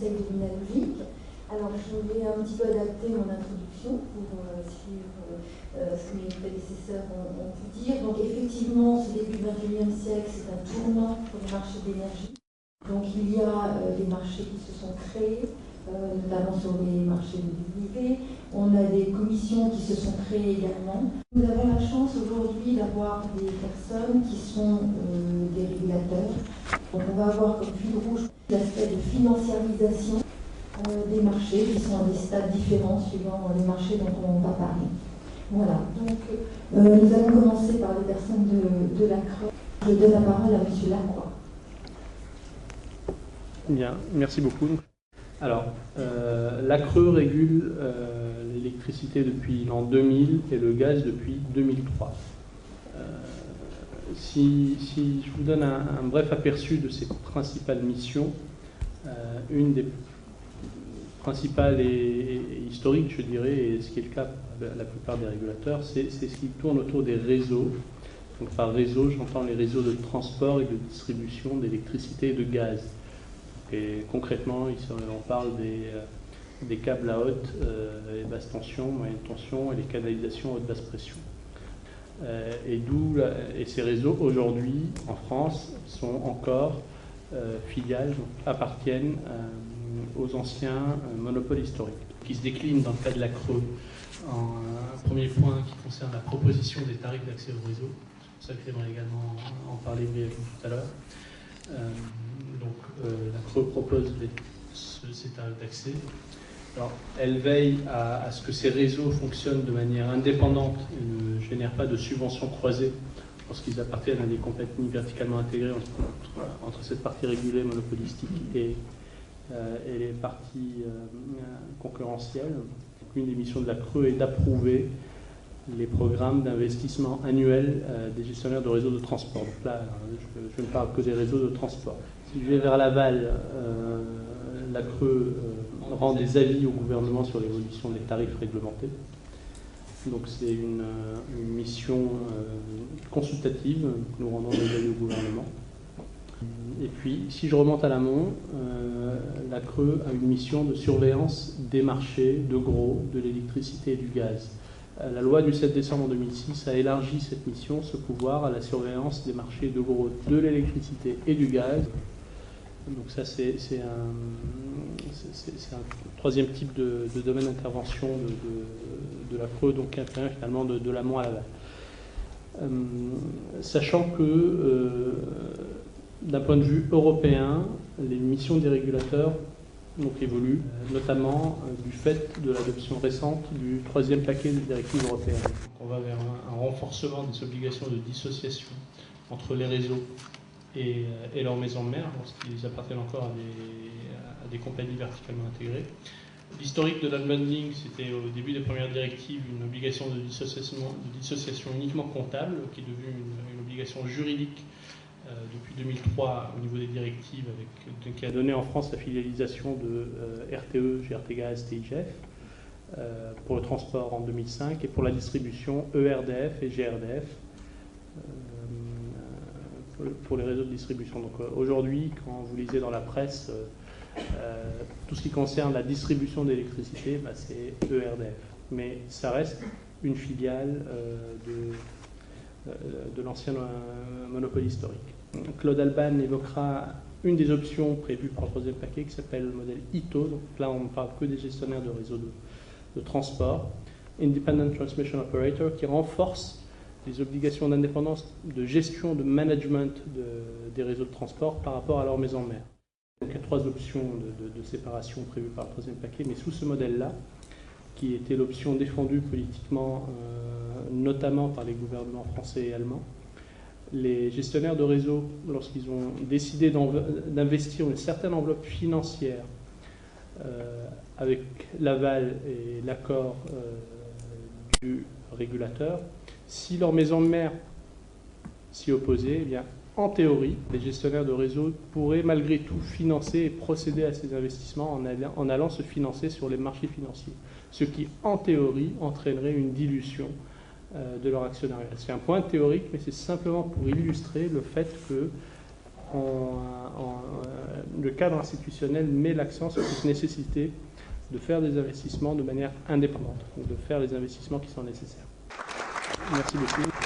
spécialistes luminologiques. Alors, je vais un petit peu adapter mon introduction pour suivre ce que mes prédécesseurs ont pu dire. Donc, effectivement, ce début du XXIe siècle, c'est un tournant pour les marchés d'énergie. Donc, il y a des marchés qui se sont créés, notamment sur les marchés de l'UV. On a des commissions qui se sont créées également. Nous avons la chance aujourd'hui d'avoir des personnes qui sont des régulateurs. Donc, on va avoir comme fil rouge l'aspect de financiarisation des marchés qui sont à des stades différents suivant les marchés dont on va parler. Voilà, donc nous allons commencer par les personnes de l'ACRE. Je donne la parole à M. Lacroix. Bien, merci beaucoup. Alors, l'ACRE régule l'électricité depuis l'an 2000 et le gaz depuis 2003. Si je vous donne un bref aperçu de ses principales missions, une des principale et historique, je dirais, et ce qui est le cas de la plupart des régulateurs, c'est ce qui tourne autour des réseaux. Donc par réseau, j'entends les réseaux de transport et de distribution d'électricité et de gaz. Et concrètement, on parle des câbles à haute et basse tension, moyenne tension et les canalisations haute basse pression. Et ces réseaux, aujourd'hui, en France, sont encore filiales, donc, appartiennent aux anciens monopoles historiques, qui se déclinent dans le cas de l'ACRE en un premier point qui concerne la proposition des tarifs d'accès au réseau. C'est pour ça que j'aimerais également en parler brièvement tout à l'heure. L'ACRE propose ces tarifs d'accès. Alors, elle veille à ce que ces réseaux fonctionnent de manière indépendante et ne génèrent pas de subventions croisées lorsqu'ils appartiennent à des compagnies verticalement intégrées entre cette partie régulée monopolistique et les parties concurrentielles. Une des missions de l'ACRE est d'approuver les programmes d'investissement annuels des gestionnaires de réseaux de transport. Donc là, je ne parle que des réseaux de transport. Si je vais vers l'aval, l'ACRE rend des avis au gouvernement sur l'évolution des tarifs réglementés. Donc c'est une mission consultative que nous rendons des avis au gouvernement. Et puis, si je remonte à l'amont, l'ACRE a une mission de surveillance des marchés de gros, de l'électricité et du gaz. La loi du 7 décembre 2006 a élargi cette mission, ce pouvoir, à la surveillance des marchés de gros, de l'électricité et du gaz. Donc ça, c'est un troisième type de domaine d'intervention de l'ACRE, donc qui intervient finalement de l'amont à l'aval. Sachant que d'un point de vue européen, les missions des régulateurs évoluent, notamment du fait de l'adoption récente du troisième paquet de directives européennes. On va vers un renforcement des obligations de dissociation entre les réseaux et leurs maisons mères, lorsqu'ils appartiennent encore à des compagnies verticalement intégrées. L'historique de l'unbundling, c'était au début des premières directives une obligation de dissociation uniquement comptable, qui est devenue une obligation juridique depuis 2003 au niveau des directives, qui a donné en France la filialisation de RTE, GRT Gaz, TIGF, pour le transport en 2005, et pour la distribution ERDF et GRDF, pour les réseaux de distribution. Donc aujourd'hui, quand vous lisez dans la presse tout ce qui concerne la distribution d'électricité, c'est ERDF. Mais ça reste une filiale de l'ancien monopole historique. Claude Alban évoquera une des options prévues par le troisième paquet qui s'appelle le modèle ITO. Donc là, on ne parle que des gestionnaires de réseaux de transport. Independent Transmission Operator, qui renforce les obligations d'indépendance de gestion, de management des réseaux de transport par rapport à leur maison mère. Donc il y a trois options de séparation prévues par le troisième paquet, mais sous ce modèle-là, qui était l'option défendue politiquement, notamment par les gouvernements français et allemands, les gestionnaires de réseau, lorsqu'ils ont décidé d'investir une certaine enveloppe financière avec l'aval et l'accord du régulateur, si leur maison mère s'y opposait, eh bien, en théorie, les gestionnaires de réseau pourraient malgré tout financer et procéder à ces investissements en allant se financer sur les marchés financiers, ce qui, en théorie, entraînerait une dilution de leur actionnariat. C'est un point théorique, mais c'est simplement pour illustrer le fait que le cadre institutionnel met l'accent sur cette nécessité de faire des investissements de manière indépendante, donc de faire les investissements qui sont nécessaires. Merci beaucoup.